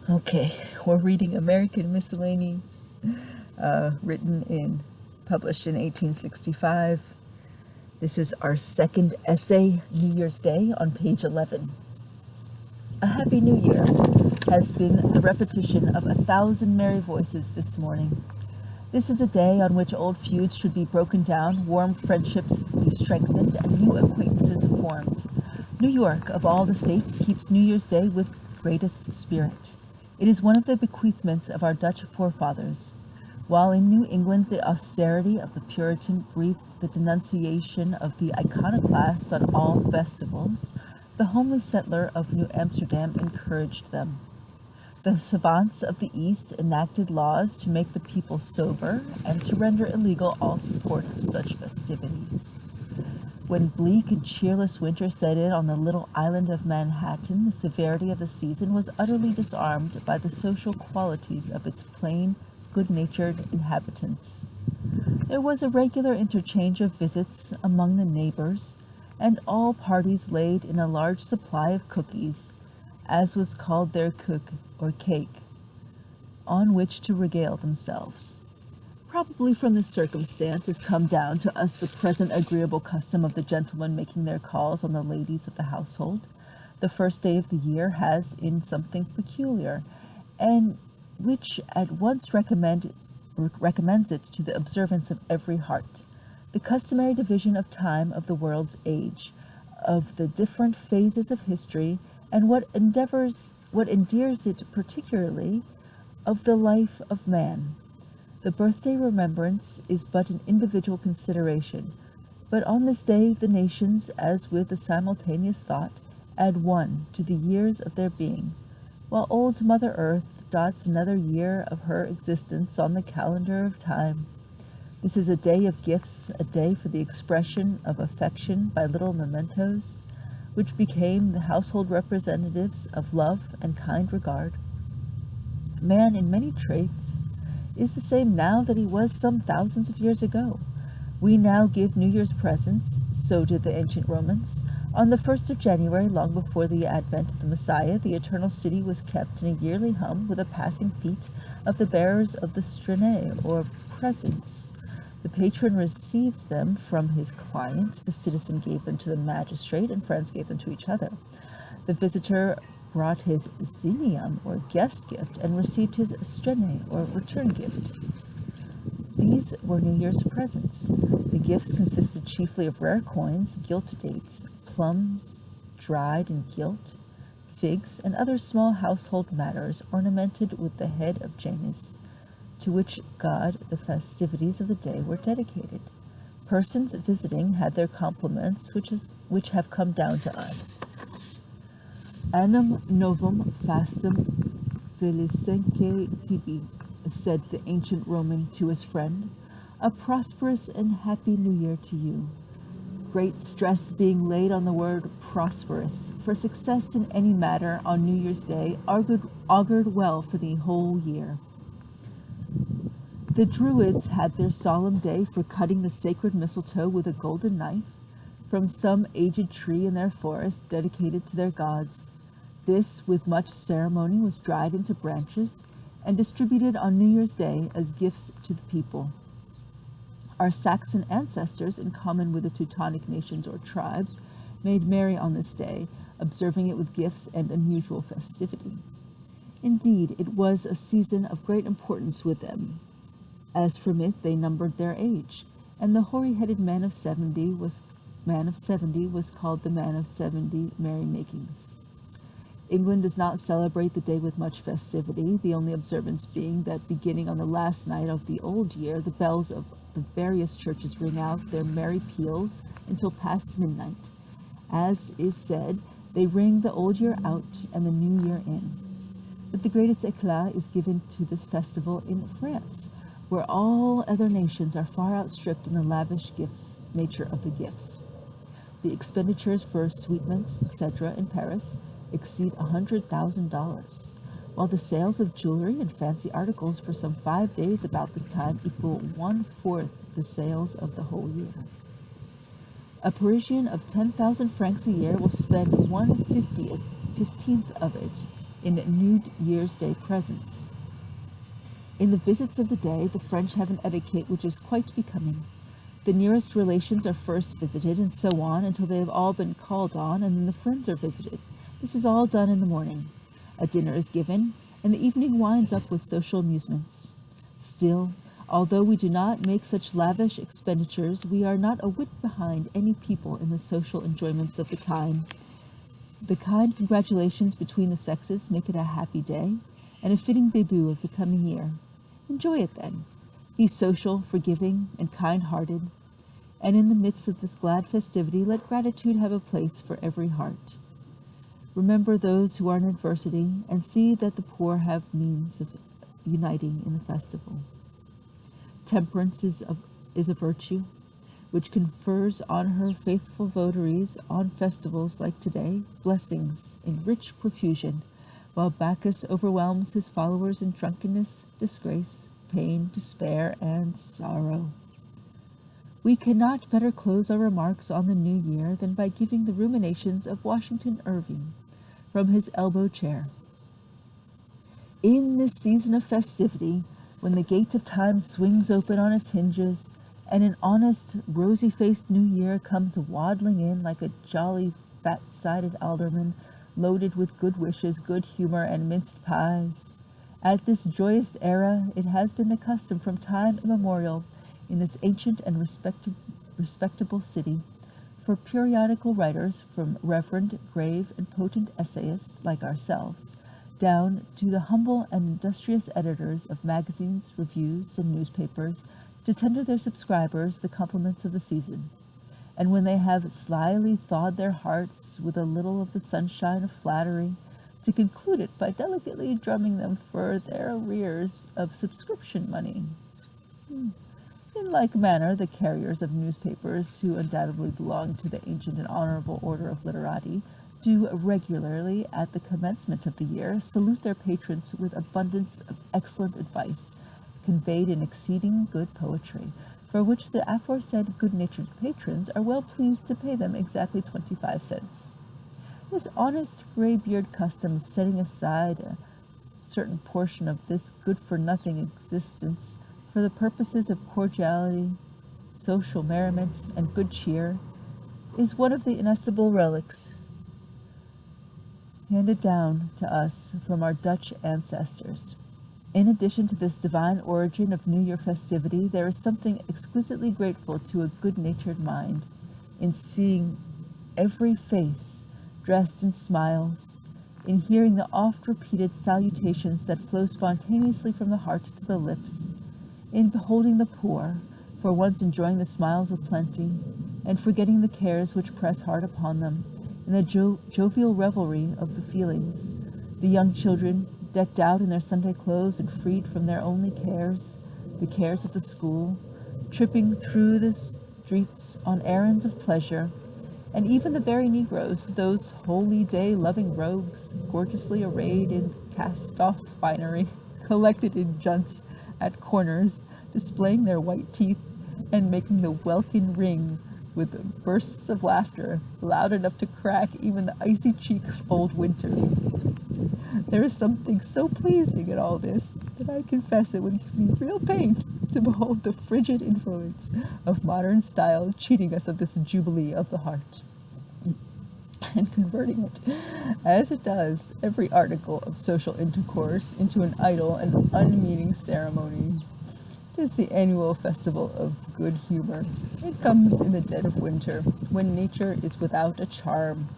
Okay, we're reading American Miscellany, published in 1865. This is our second essay, New Year's Day, on page 11. A Happy New Year has been the repetition of 1,000 merry voices this morning. This is a day on which old feuds should be broken down, warm friendships be strengthened, and new acquaintances formed. New York, of all the states, keeps New Year's Day with greatest spirit. It is one of the bequeathments of our Dutch forefathers. While in New England the austerity of the Puritan breathed the denunciation of the iconoclast on all festivals, the homely settler of New Amsterdam encouraged them. The savants of the East enacted laws to make the people sober and to render illegal all support of such festivities. When bleak and cheerless winter set in on the little island of Manhattan, the severity of the season was utterly disarmed by the social qualities of its plain, good-natured inhabitants. There was a regular interchange of visits among the neighbors, and all parties laid in a large supply of cookies, as was called their cook or cake, on which to regale themselves. Probably from this circumstance has come down to us the present agreeable custom of the gentlemen making their calls on the ladies of the household. The first day of the year has in something peculiar, and which at once recommends it to the observance of every heart. The customary division of time of the world's age, of the different phases of history, and what endears it particularly, of the life of man. The birthday remembrance is but an individual consideration, but on this day the nations, as with a simultaneous thought, add one to the years of their being, while old Mother Earth dots another year of her existence on the calendar of time. This is a day of gifts, a day for the expression of affection by little mementos, which became the household representatives of love and kind regard. Man, in many traits, is the same now that he was some thousands of years ago. We now give New Year's presents, so did the ancient Romans. On the 1st of January, long before the advent of the Messiah, the eternal city was kept in a yearly hum with a passing fete of the bearers of the SAENE, or presents. The patron received them from his client, the citizen gave them to the magistrate, and friends gave them to each other. The visitor brought his xenium, or guest gift, and received his SAENE, or return gift. These were New Year's presents. The gifts consisted chiefly of rare coins, gilt dates, plums dried and gilt, figs, and other small household matters ornamented with the head of Janus, to which god the festivities of the day were dedicated. Persons visiting had their compliments, which have come down to us. Annum novum fastum felicenque tibi, said the ancient Roman to his friend. A prosperous and happy New Year to you. Great stress being laid on the word prosperous, for success in any matter on New Year's Day augured well for the whole year. The Druids had their solemn day for cutting the sacred mistletoe with a golden knife from some aged tree in their forest dedicated to their gods. This, with much ceremony, was dried into branches and distributed on New Year's Day as gifts to the people. Our Saxon ancestors, in common with the Teutonic nations or tribes, made merry on this day, observing it with gifts and unusual festivity. Indeed, it was a season of great importance with them, as from it they numbered their age, and the hoary-headed man of 70 was called the man of 70 merrymakings. England does not celebrate the day with much festivity, the only observance being that beginning on the last night of the old year, the bells of the various churches ring out their merry peals until past midnight. As is said, they ring the old year out and the new year in. But the greatest eclat is given to this festival in France, where all other nations are far outstripped in the lavish nature of the gifts. The expenditures for sweetmeats, etc., in Paris exceed $100,000, while the sales of jewelry and fancy articles for some 5 days about this time equal 1/4 the sales of the whole year. A Parisian of 10,000 francs a year will spend 1/15th of it in New Year's Day presents. In the visits of the day, the French have an etiquette which is quite becoming. The nearest relations are first visited, and so on until they have all been called on, and then the friends are visited. This is all done in the morning. A dinner is given, and the evening winds up with social amusements. Still, although we do not make such lavish expenditures, we are not a whit behind any people in the social enjoyments of the time. The kind congratulations between the sexes make it a happy day, and a fitting debut of the coming year. Enjoy it then. Be social, forgiving, and kind-hearted, and in the midst of this glad festivity, let gratitude have a place for every heart. Remember those who are in adversity, and see that the poor have means of uniting in the festival. Temperance is a virtue which confers on her faithful votaries on festivals like today blessings in rich profusion, while Bacchus overwhelms his followers in drunkenness, disgrace, pain, despair, and sorrow. We cannot better close our remarks on the new year than by giving the ruminations of Washington Irving from his elbow chair. In this season of festivity, when the gate of time swings open on its hinges, and an honest, rosy-faced new year comes waddling in like a jolly, fat-sided alderman, loaded with good wishes, good humor, and minced pies. At this joyous era, it has been the custom from time immemorial in this ancient and respectable city for periodical writers, from reverend, grave, and potent essayists like ourselves, down to the humble and industrious editors of magazines, reviews, and newspapers, to tender their subscribers the compliments of the season. And when they have slyly thawed their hearts with a little of the sunshine of flattery, to conclude it by delicately drumming them for their arrears of subscription money. In like manner, the carriers of newspapers, who undoubtedly belong to the ancient and honorable order of literati, do regularly, at the commencement of the year, salute their patrons with abundance of excellent advice, conveyed in exceeding good poetry, for which the aforesaid good-natured patrons are well pleased to pay them exactly 25 cents. This honest graybeard custom of setting aside a certain portion of this good-for-nothing existence for the purposes of cordiality, social merriment, and good cheer is one of the inestimable relics handed down to us from our Dutch ancestors. In addition to this divine origin of New Year festivity, there is something exquisitely grateful to a good-natured mind in seeing every face dressed in smiles, in hearing the oft-repeated salutations that flow spontaneously from the heart to the lips, in beholding the poor, for once enjoying the smiles of plenty, and forgetting the cares which press hard upon them, in the jovial revelry of the feelings, the young children, decked out in their Sunday clothes and freed from their only cares, the cares of the school, tripping through the streets on errands of pleasure, and even the very Negroes, those holy day-loving rogues, gorgeously arrayed in cast-off finery, collected in junts at corners, displaying their white teeth and making the welkin ring with bursts of laughter loud enough to crack even the icy cheek of old winter. There is something so pleasing in all this that I confess it would give me real pain to behold the frigid influence of modern style cheating us of this jubilee of the heart, and converting it, as it does every article of social intercourse, into an idle and unmeaning ceremony. It is the annual festival of good humor. It comes in the dead of winter, when nature is without a charm,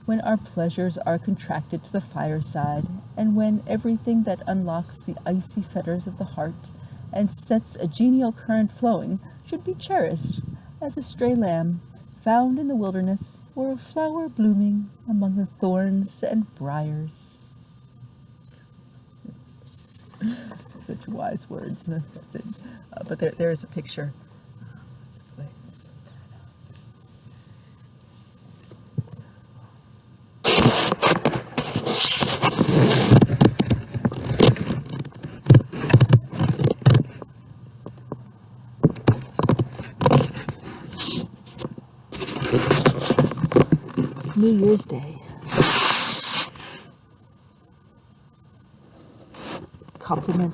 when our pleasures are contracted to the fireside, and when everything that unlocks the icy fetters of the heart and sets a genial current flowing should be cherished as a stray lamb found in the wilderness, or a flower blooming among the thorns and briars. Such wise words. That's it. But there is a picture. New Year's Day. compliments